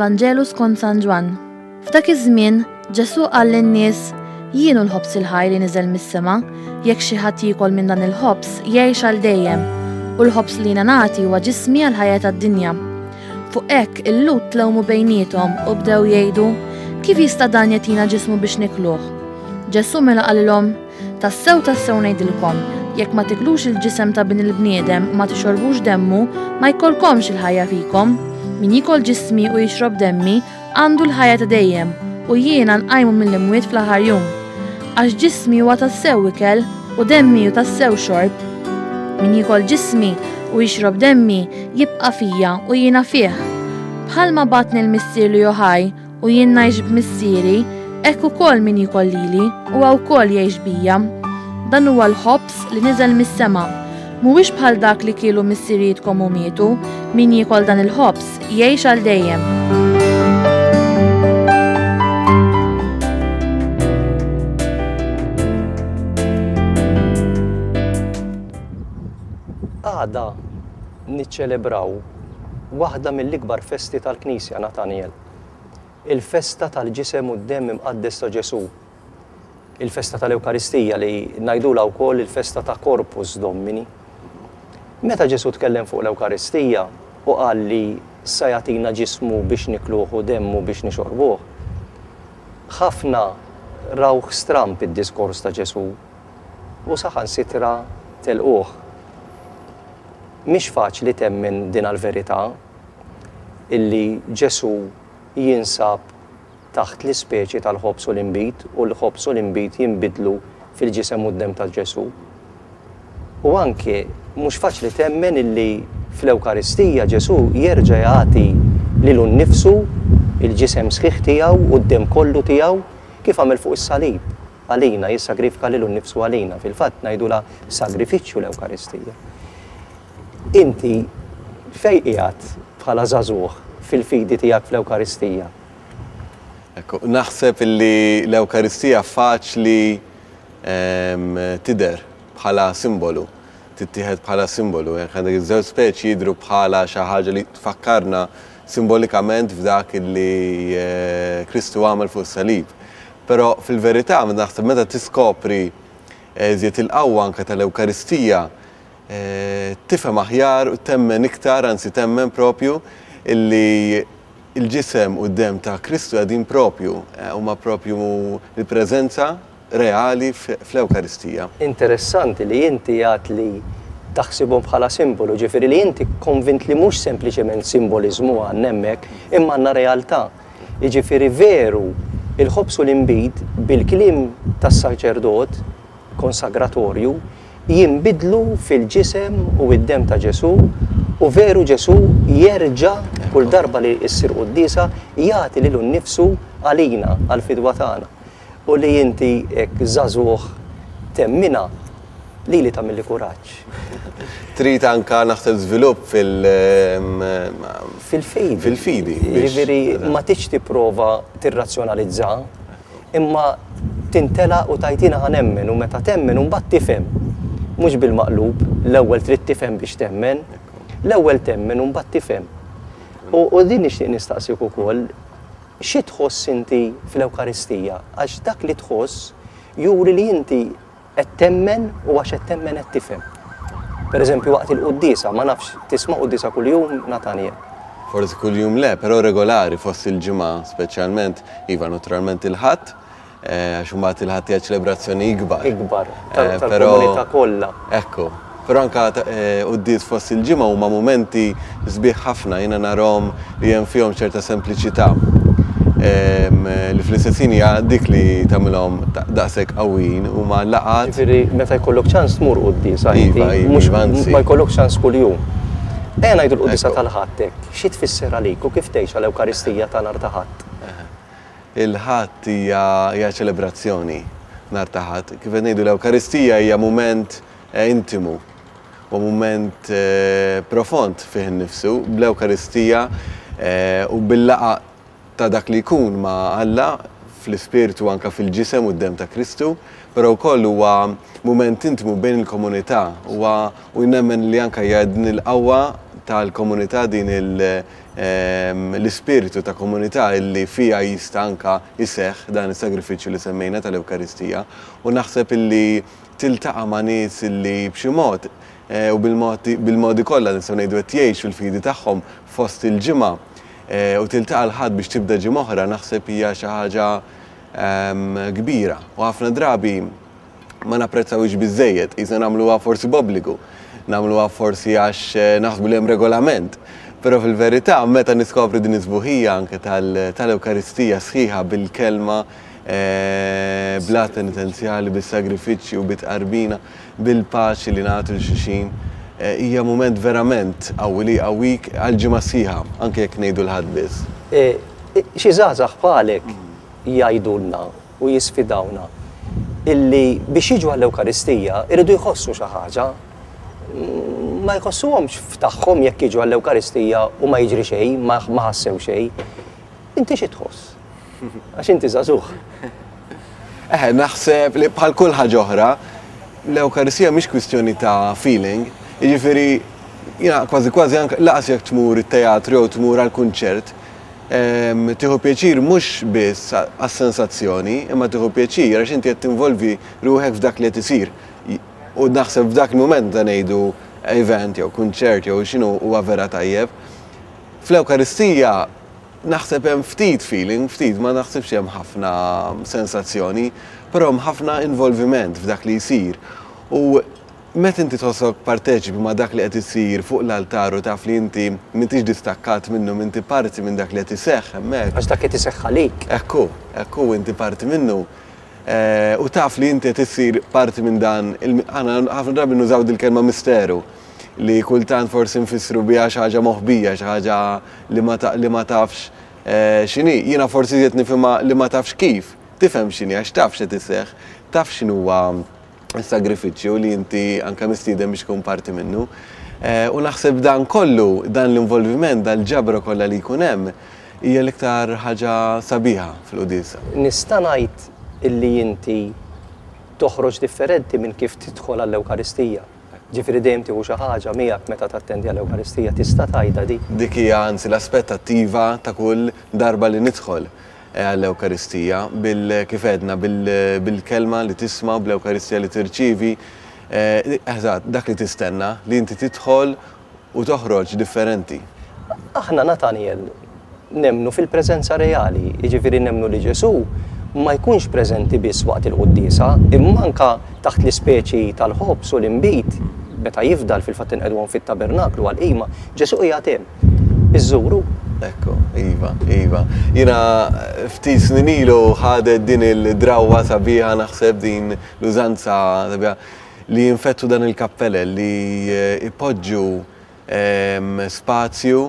mill-Vanġelu skont San Ġwan. F'dak iż-żmien Ġesu qal lin-nies jienu l-ħobs il-ħaj li niżel mis-sema, jekk xi ħadd jiekol minn dan il-ħobs jgħix għal dejjem, u l-ħobs li nagħti huwa ġismi għal ħajja tad-dinja. Fuq hekk il-lut tlewmu bejniethom u bdew jgħidu kif jista' dan jagħtina ġismu biex nikluh. Ġesu mela qalilhom tassew ngħidilkom jekk ma tiklux il-ġisem ta' bin il-bniedem ma tixorbux demmu ma jkollkomx il-ħajja fikom. Min jikol ġismi u jixrob demmi għandu l-ħajja ta' dejjem u jiena nqajmu mill-imwiet fl-aħħar jum. Għax ġismi huwa tassew ikel u demmi hu tassew xorb. Min jikol ġismi u jixrob demmi jibqa' fija u jiena fih. Bħalma batni l-missier li ħaj u jien ngħix b'missieri, hekk ukoll min jikol lili u wkoll jgħix bija. Dan huwa l-ħobs li niżel mis-sema. Mhuwiex bħal dak li kielu missierietkom u mietu, min jikol dan il-ħobs jgħix għal dejjem. Għada niċċelebraw waħda mill-ikbar festi tal-Knisja Nataniel, il-festa tal-ġisem u d-demm imqaddes ta' Ġesu, il-festa tal-Ewkaristija li ngħidula wkoll il-festa ta' Corpus Domini. Meta Ġesu tkellem fuq l-Ewkaristija u qal li sa jagħtina ġismu biex nikluh u demmu biex nixorbuh, ħafna rawh stramp id-diskors ta' Ġesu u saħansitra telquh. Mhix faċli temmen din għall-verità illi Ġesu jinsab taħt l-ispeċi tal-ħobs u l-inbit u l-ħobs u l-inbit jinbidlu fil-ġisem u d-dem tal-Ġesu. U anke mhux faċli temmen illi fl-Ewkaristija Ġesu jerġa' jagħti lilu nnifsu il-ġisem sħiħ tiegħu u d-dem kollu tiegħu kif għamel fuq is-salib għalina jissagrifika lilu nnifsu għalina. Fil-fatt ngħidula sagrifiċċju l-Ewkaristija. Inti fejn qiegħed bħala żagħżugħ fil-fidi tiegħek fl-Ewkaristija? Naħseb li l-Ewkaristija faċli tidher bħala simbolu, tittieħed bħala simbolu. Għandek iż-żewġ speċi jidhru bħala xi ħaġa li tfakkarna simbolikament f'dak li Kristu għamel fuq is-salib. Però fil-verità naħseb meta tiskopri eżiet il-qawwa anke tal-Ewkaristija tifhem aħjar u temmen iktar, anzi temmen propju illi il-ġisem u d-dem ta' Kristu għadin propju, huma propju il-preżenza reali fl-Ewkaristija. Interessanti li inti għat li taħsibhom bħala simbolu, ġifieri li inti konvint li mhux sempliċement simbolizmu għandna hemmhekk, imma għandna realtà. Jiġifieri veru il-ħobs u l-inbit bil-kliem tas-saċerdot konsagratorju jinbidlu fil-ġisem u d-dem ta' Ġesu u veru Ġesu jerġa' kull darba li ssir qudiesa jagħti lilu nnifsu għalina għall-fidwa tagħna. U li inti hekk żagħżugħ temmina lili tagħmilli kuraġġ. Trid anke naħseb żvilupp fil-fidi. Jiġifieri ma tix tipprova tirrazzjonalizza, imma tintela u tajtina ħanemmen u meta temmen u mbagħad tifhem. Mhux bil-maqlub, l-ewwel trid tifhem biex temmen, l-ewwel temmen u mbagħad tifhem. U din nixtieq nistaqsik ukoll xi tħoss inti fl-Ewkaristija għax dak li tħoss juri li inti qed temmen u għax qed temmen qed tifhem. Pereżempju waqt il-quddiesa, ma nafx tisma' quddiesa kuljum Nataniel. Forsi kuljum le, però regolari fost il-ġimgħa speċjalment iva naturalment il-ħadd għax mbagħad il-ħadd hija ċelebrazzjoni ikbar. Ikbar tal-komunità kollha. Ekku. Però anke qudies fost il-ġimgħa huma mumenti sbieħ ħafna jiena narahom li hemm fihom ċerta sempliċità. Li fl-istessin hija dik li tagħmilhom daqshekk qawwin huma laqgħat. Ġifieri meta jkollok ċans tmur qudies mhux ma jkollok ċans kuljum. Ejja ngħidu l-quddiesa tal-ħadd hekk, xi tfisser għalik u kif tgħix għall-Ewkaristija ta' nhar ta' Ħadd? Il-ħadd hija ċelebrazzjoni nhar ta' Ħadd. Kif qed ngħidu l-Ewkaristija hija mument intimu u mument profond fih innifsu bl-Ewkaristija u bil-laqgħa ta' dak li jkun ma' Alla fl-ispirtu anke fil-ġisem u d-dem ta' Kristu, però wkoll huwa mument intimu bejn il-komunità u nemmen li anke hija din il-qawwa tal-komunità din l-ispiritu ta' komunità illi fija jista' anka jseħħ dan is-sagrifiċċju li semmejna tal-Ewkaristija u naħseb illi tiltaqa' ma' nies illi b'xi mod u bil-modi kollha nistgħu ngħidu qed jgħixu l-fidi tagħhom fost il-ġimgħa u tiltaqa' l-ħadd biex tibda ġimgħa oħra naħseb hija xi ħaġa kbira u ħafna drabi ma napprezzawx biżżejjed qisna nagħmluha forsi b'obbligu, nagħmluha forsi għax naħsbu li hemm regolament. Pero fil-verità, meta niskopri din iż-żbuħija anke tal-Ewkaristija sħiħa bil-kelma, bl-att penitenzjali, bis-sagrifiċċju, bit-qarbina, bil-paċi li nagħtu l-xulxin, hija mument verament qawwik għal-ġimgħa sħiħa, anke jekk ngħidu l-ħadd biss. Xi żgħażagħ bħalek jgħidulna u jisfidawna illi biex jiġu għall-Ewkaristija irridu jħossu xi ħaġa. Ma jħossuhomx f'tagħhom jekk jiġu għall-Ewkaristija u ma jiġri xejn, ma ħassew xejn. Inti xi tħoss? Għax inti żagħżugħ. Naħseb li bħal kull ħaġa oħra, l-Ewkaristija mhix kwistjoni ta' feeling, jiġifieri jiena kważi anke laqas jekk tmur it-teatru jew tmur għall-kunċert, tieħu pjaċir mhux biss għas-sensazzjoni, imma tieħu pjaċir għax inti qed tinvolvi ruħek f'dak li qed isir. U naħseb f'dak il-moment ta' ngħidu event jew kunċert jew x'inhu huwa vera tajjeb. Fl-Ewkaristija naħseb hemm ftit feeling, ftit ma naħsibx hemm ħafna sensazzjoni, però hemm ħafna involviment f'dak li jsir. U meta inti tħossok parteċipi ma' dak li qed isir fuq l-altar u taf li inti m'intix distakkat minnu, inti parti minn dak li qed iseħħ hemmhekk. Għax dak qed iseħħ għalik. Ekku inti parti minnu. U taf li inti qed issir parti minn dan, ħafna drabi nużaw dil-kelma misteru li kultant forsi nfissru biha xi ħaġa moħbija, xi ħaġa li ma tafx x'inhi. Jiena forsi qed nifhimha li ma tafx kif. Tifhem x'inhi għax taf x'qed iseħħ, taf x'inhuwa s-sagrifiċċju li inti anke mistieden biex tkun parti minnu. U naħseb dan kollu, dan l-involviment, dan l-ġabra kollha li jkun hemm hija l-iktar ħaġa sabiħa fil-qudisa. Nista' ngħid illi inti toħroġ differenti minn kif tidħol għall-Ewkaristija. Ġifieri dejjem tieħu xi ħaġa miegħek meta tattendi għall-Ewkaristija, tista' tgħidha di. Dik hija anzi l-aspettattiva ta' kull darba li nidħol għall-Ewkaristija kif għedna bil-kelma li tisma' bl-Ewkaristija li tirċievi. Eżatt, dak li tistenna li inti tidħol u toħroġ differenti. Aħna Nathaniel nemmnu fil-preżenza reali, jiġifieri nemmnu li Ġesu ma jkunx preżenti biss waqt il-qudiesa, imma anke taħt l-ispeċi tal-ħobs u l-inbit meta jifdal fil-fatt inqedwhom fit-tabernaklu għall-qima, Ġesu qiegħed hemm. Iżżuru. Ekku, iva. Jiena ftit snin ilu ħadet din il-drawwa sabiħa naħseb din l-użanza sabiħa li jinfettu dan il-kappellel li ipoġġu spazju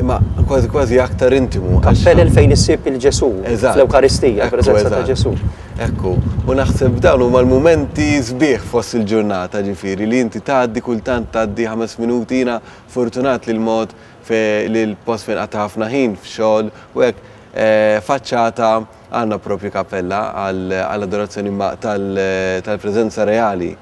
imma kważi aktar intimu. Kappellel fejn issib il-Ġesu fl-Ewkaristija, il-preżenza ta' Ġesu. Ekku, u naħseb dawn huma l-mumenti sbieħ fost il-ġurnata ġifieri li inti tgħaddi kultant tgħaddi 5 minuti jiena fortunat li l-mod li l-post fejn qatta ħafna ħin f'xogħol u hekk faċċata għandna proprju kappella għall-adorazzjoni tal-preżenza reali.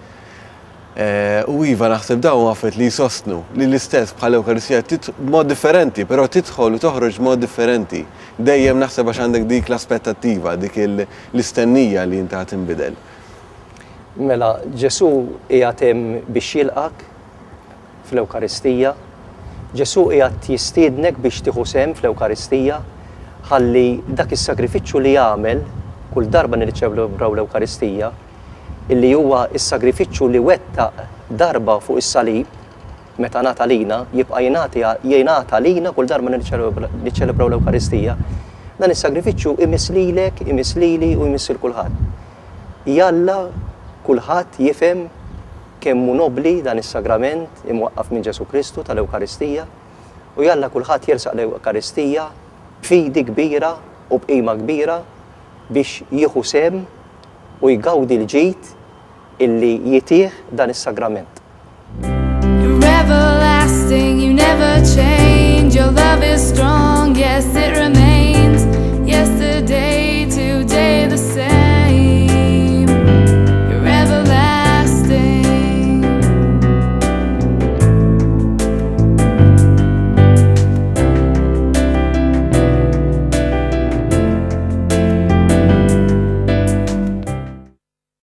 U iva naħseb dawn għafet li jsostnu li l-istess bħal Ewkaristija b'mod differenti, però tidħol u toħroġ b'mod differenti. Dejjem naħseb għax għandek dik l-aspettattiva, dik l-istennija li inti ħadd tinbidel. Mela, Ġesu qiegħed hemm biex jilqak fl-Ewkaristija, Ġesu qiegħed jistiednek biex tieħu sehem fl-Ewkaristija, ħalli dak is-sagrifiċċju li jagħmel kull darba nirċevew l-Ewkaristija illi huwa s-sagrifiċċju li wettaq darba fuq is-salib meta ngħata lina jibqa' jingħata lina kull darba niċċelebraw l-Ewkaristija. Dan is-sagrifiċċju imiss lilek, imiss lili u imiss il kulħadd. Jalla kulħadd jifhem kemm hu nobbli dan is-sagrament imwaqqaf minn Ġesu Kristu tal-Ewkaristija u jalla kulħadd jersaq l-Ewkaristija b'fidi kbira u b'qima kbira biex jieħu sehem u jgawdi l-ġid illi jitih dan is-sagrament.